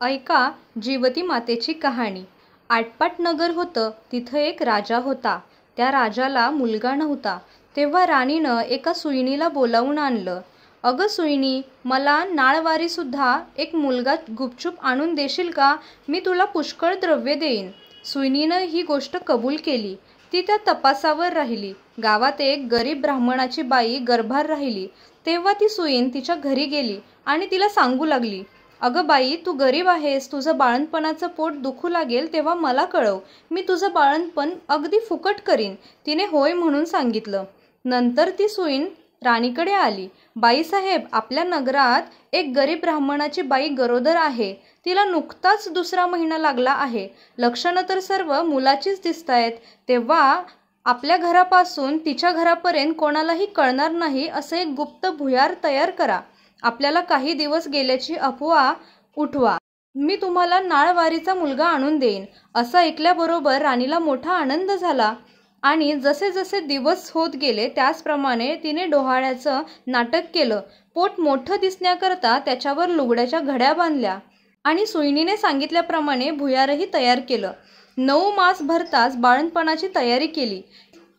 ऐका जीवती मातेची कहाणी। आटपाट नगर होतं, तिथं एक राजा होता। त्या राजाला मुलगा नव्हता। तेव्हा राणीनं एका सुईणीला बोलावून आणलं. अगं सुईणी, मला नाळवारीसुद्धा एक मुलगा गुपचूप आणून देशील का? मी तुला पुष्कळ द्रव्य देईन. सुईणीनं ही गोष्ट कबूल केली। ती त्या तपासावर राहिली। गावात एक गरीब ब्राह्मणाची बाई गर्भार राहिली। तेव्हा ती सुईण तिच्या घरी गेली आणि तिला सांगू लागली, अगं बाई, तू गरीब आहेस, तुझं बाळंतपणाचं पोट दुखू लागेल तेव्हा मला कळव, मी तुझं बाळंतपण अगदी फुकट करीन. तिने होय म्हणून सांगितलं. नंतर ती सुईण राणीकडे आली. बाईसाहेब, आपल्या नगरात एक गरीब ब्राह्मणाची बाई गरोदर आहे. तिला नुकताच 2रा महिना लागला आहे. लक्षणं तर सर्व मुलाचीच दिसतायत. तेव्हा आपल्या घरापासून तिच्या घरापर्यंत कोणालाही कळणार नाही असं एक गुप्त भुयार तयार करा. आपल्याला काही दिवस गेल्याची अफवा उठवा. मी तुम्हाला नाळवारीचा मुलगा आणून देईन. असं ऐकल्याबरोबर राणीला मोठा आनंद झाला आणि जसे जसे दिवस होत गेले त्याचप्रमाणे तिने डोहाळ्याचं नाटक केलं. पोट मोठं दिसण्याकरता त्याच्यावर लुगड्याच्या घड्या बांधल्या आणि सुईणीने सांगितल्याप्रमाणे भुयारही तयार केलं. 9 मास भरताच बाळंतपणाची तयारी केली.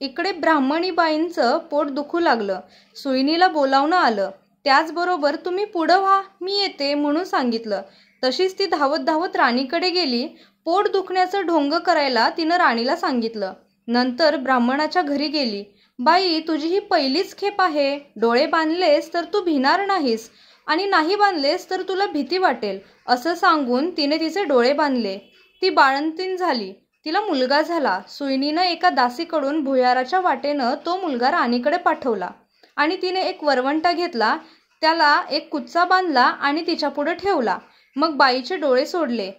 इकडे ब्राह्मणीबाईंचं पोट दुखू लागलं. सुईणीला बोलावणं आलं. त्याचबरोबर तुम्ही पुढं व्हा, मी येते म्हणून सांगितलं. तशीच ती धावत धावत राणीकडे गेली. पोट दुखण्याचं ढोंग करायला तिनं राणीला सांगितलं. नंतर ब्राह्मणाच्या घरी गेली. बाई, तुझी ही पहिलीच खेप आहे. डोळे बांधलेस तर तू भिणार नाहीस आणि नाही बांधलेस तर तुला भीती वाटेल, असं सांगून तिने तिचे डोळे बांधले. ती बाळंतीण झाली. तिला मुलगा झाला. सुईणीनं एका दासीकडून भुयाराच्या वाटेनं तो मुलगा राणीकडे पाठवला आणि तिने एक वरवंटा घेतला, त्याला एक कुच्चा बांधला आणि तिच्या पुढे ठेवला. मग बाईचे डोळे सोडले.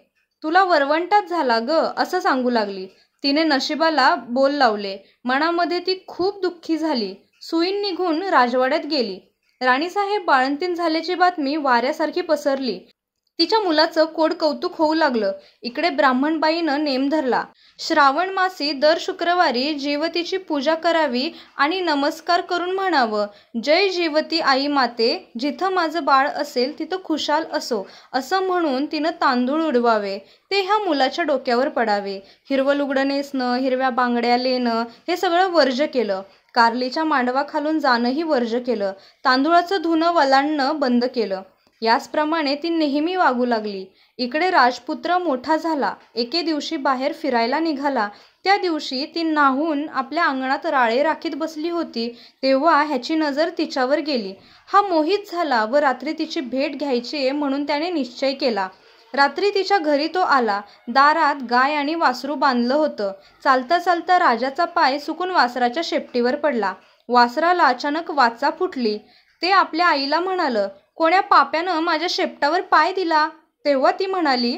तुला वरवंटाच झाला ग, असं सांगू लागली. तिने नशिबाला बोल लावले. मनामध्ये ती खूप दुःखी झाली. सुईण निघून राजवाड्यात गेली. राणीसाहेब बाळंतीण झाल्याची बातमी वाऱ्यासारखी पसरली. तिच्या मुलाचं कोड कौतुक होऊ लागलं. इकडे ब्राह्मणबाईनं नेम धरला. श्रावण मासी दर शुक्रवारी जीवतीची पूजा करावी आणि नमस्कार करून म्हणावं, जय जीवती आई माते, जिथं माझं बाळ असेल तिथं खुशाल असो, असं म्हणून तिनं तांदूळ उडवावे. ते ह्या मुलाच्या डोक्यावर पडावे. हिरवं लुगडं नेसणं, हिरव्या बांगड्या लेणं हे सगळं वर्ज केलं. कारलीच्या मांडवाखालून जाणंही वर्ज केलं. तांदूळाचं धुणं वलांडणं बंद केलं. याचप्रमाणे ती नेहमी वागू लागली. इकडे राजपुत्र मोठा झाला. एके दिवशी बाहेर फिरायला निघाला. त्या दिवशी ती न्हाऊन आपल्या अंगणात राळे राखीत बसली होती. तेव्हा ह्याची नजर तिच्यावर गेली. हा मोहित झाला व रात्री तिची भेट घ्यायची म्हणून त्याने निश्चय केला. रात्री तिच्या घरी तो आला. दारात गाय आणि वासरू बांधलं होतं. चालता चालता राजाचा पाय चुकून वासराच्या शेपटीवर पडला. वासराला अचानक वाचा फुटली. ते आपल्या आईला म्हणालं, कोण्या पाप्यानं माझ्या शेपटावर पाय दिला? तेव्हा ती म्हणाली,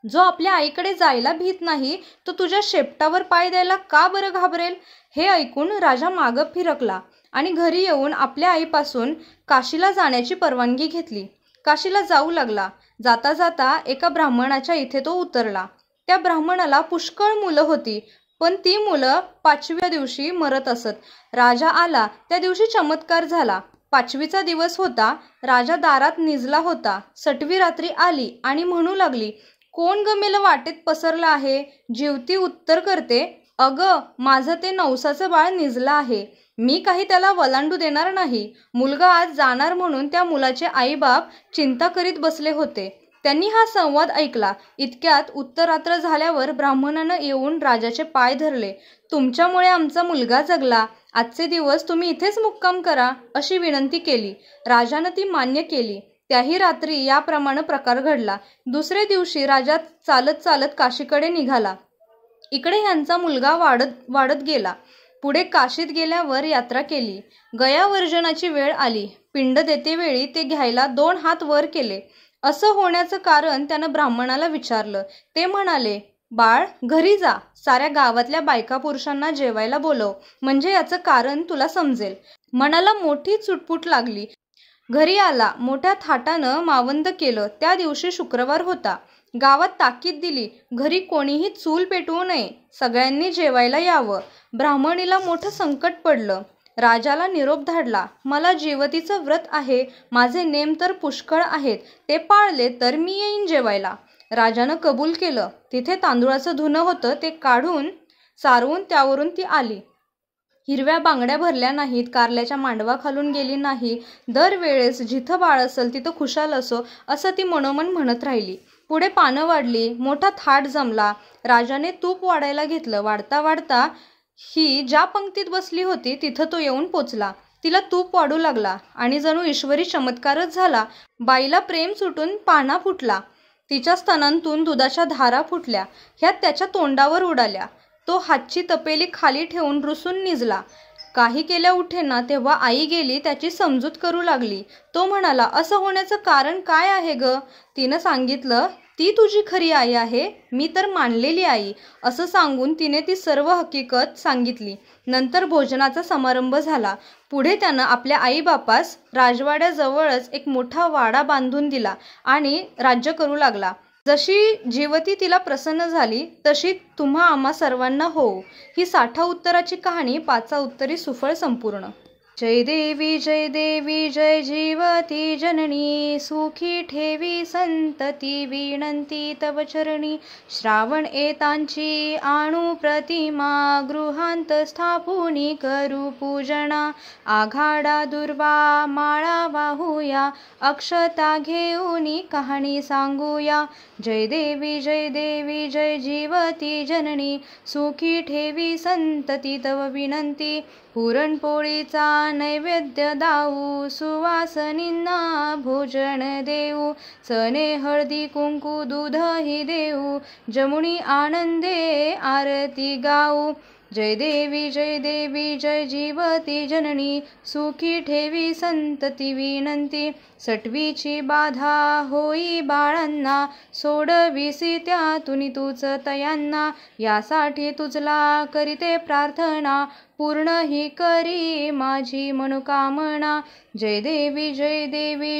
जो आपल्या आईकडे जायला भीत नाही तो तुझ्या शेपटावर पाय द्यायला का बरं घाबरेल? हे ऐकून राजा मागं फिरकला आणि घरी येऊन आपल्या आईपासून काशीला जाण्याची परवानगी घेतली. काशीला जाऊ लागला. जाता जाता एका ब्राह्मणाच्या इथे तो उतरला. त्या ब्राह्मणाला पुष्कळ मुलं होती, पण ती मुलं 5व्या दिवशी मरत असत. राजा आला त्या दिवशी चमत्कार झाला. 5वीचा दिवस होता. राजा दारात निजला होता. 6वी रात्री आली आणि म्हणू लागली, कोण ग मेलं वाटेत पसरलं आहे? जीवती उत्तर करते, अगं, माझं ते नवसाचं बाळ निजलं आहे. मी काही त्याला वलांडू देणार नाही. मुलगा आज जाणार म्हणून त्या मुलाचे आईबाप चिंता करीत बसले होते. त्यांनी हा संवाद ऐकला. इतक्यात उत्तरात्र झाल्यावर ब्राह्मणानं येऊन राजाचे पाय धरले. तुमच्यामुळे आमचा मुलगा जगला. आजचे दिवस तुम्ही इथेच मुक्काम करा, अशी विनंती केली. राजानं ती मान्य केली. त्याही रात्री याप्रमाणे प्रकार घडला. 2ऱ्या दिवशी राजा चालत चालत काशीकडे निघाला. इकडे ह्यांचा मुलगा वाढत गेला. पुढे काशीत गेल्यावर यात्रा केली. गयावर्जनाची वेळ आली. पिंड देतेवेळी ते घ्यायला 2 हात वर केले. असं होण्याचं कारण त्यानं ब्राह्मणाला विचारलं. ते म्हणाले, बाळ, घरी जा. साऱ्या गावातल्या बायका पुरुषांना जेवायला बोलव, म्हणजे याचं कारण तुला समजेल. मनाला मोठी चुटपुट लागली. घरी आला. मोठ्या थाटानं मावंद केलं. त्या दिवशी शुक्रवार होता. गावात ताकीद दिली, घरी कोणीही चूल पेटवू नये, सगळ्यांनी जेवायला यावं. ब्राह्मणीला मोठं संकट पडलं. राजाला निरोप धाडला, मला जीवतीचं व्रत आहे, माझे नेम तर पुष्कळ आहेत, ते पाळले तर मी येईन जेवायला. राजानं कबूल केलं. तिथे तांदूळाचं धुणं होतं, ते काढून सारवून त्यावरून ती आली. हिरव्या बांगड्या भरल्या नाहीत, कारल्याच्या मांडवा खालून गेली नाही. दरवेळेस जिथं बाळ असेल तिथं खुशाल असो असं ती मनोमन म्हणत राहिली. पुढे पानं वाढली, मोठा थाट जमला. राजाने तूप वाढायला घेतलं. वाढता वाढता ही ज्या पंक्तीत बसली होती तिथं तो येऊन पोचला. तिला तूप वाढू लागला आणि जणू ईश्वरी चमत्कारच झाला. बाईला प्रेम सुटून पाना फुटला. तिच्या स्तनांतून दुधाच्या धारा फुटल्या. ह्या त्याच्या तोंडावर उडाल्या. तो हातची तपेली खाली ठेवून रुसून निजला. काही केल्या उठेना. तेव्हा आई गेली, त्याची समजूत करू लागली. तो म्हणाला, असं होण्याचं कारण काय आहे ग? तिनं सांगितलं, ती तुझी खरी आई आहे, मी तर मानलेली आई. असं सांगून तिने ती सर्व हकीकत सांगितली. नंतर भोजनाचा समारंभ झाला. पुढे त्यानं आपल्या आईबापास राजवाड्याजवळच एक मोठा वाडा बांधून दिला आणि राज्य करू लागला. जशी जीवती तिला प्रसन्न झाली तशी तुम्हा आम्हा सर्वांना होऊ. ही 60 उत्तराची कहाणी 5 उत्तरी सुफळ संपूर्ण. जय देवी जय जीवती जननी, सुखी ठेवी संतती विनंती तव चरणी. श्रावण एतांची आणू प्रतिमा, गृहांत स्थापुनी करू पूजना. आघाडा दुर्वा माळा वाहूया, अक्षता घेऊनी कहाणी सांगूया. जय देवी जय जीवती जननी, सुखी ठेवी संतती तव विनंती. पुरणपोळीचा नैवेद्य दाऊ, सुवासनींना भोजन देऊ. सणे हळदी कुंकू दूधही देऊ, जमुनी आनंदे आरती गाऊ. जय देवी जय जीवती जननी, सुखी ठेवी संतती विनंती. सटवीची बाधा होई बाळांना, सोडविसी त्यातून तूच तयांना. यासाठी तुझला करीते प्रार्थना, पूर्ण ही करी माझी मनोकामना. जय देवी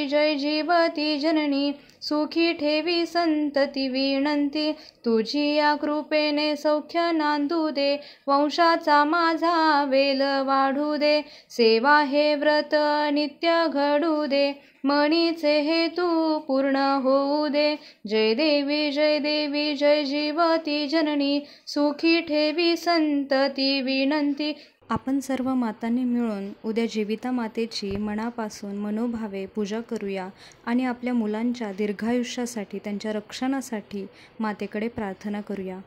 जय जीवती जननी, सुखी ठेवी संतती विनंती. तुझी या कृपेने सौख्य नांदू दे, वंशाचा माझा वेल वाढू दे. सेवा हे व्रत नित्य घडू दे, मनीचे हेतू पूर्ण होऊ दे. जय देवी जय जीवती जननी, सुखी ठेवी संतती विनंती. आपण सर्व मातांनी मिळून उद्या जीविता मातेची मनापासून मनोभावे पूजा करूया आणि आपल्या मुलांच्या दीर्घायुष्यासाठी, त्यांच्या रक्षणासाठी मातेकडे प्रार्थना करूया.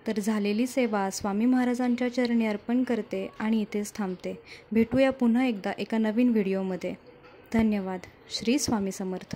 तर झालेली सेवा स्वामी महाराजांच्या चरणी अर्पण करते आणि इथेच थांबते. भेटूया पुन्हा एकदा एका नवीन व्हिडिओमध्ये. धन्यवाद. श्री स्वामी समर्थ.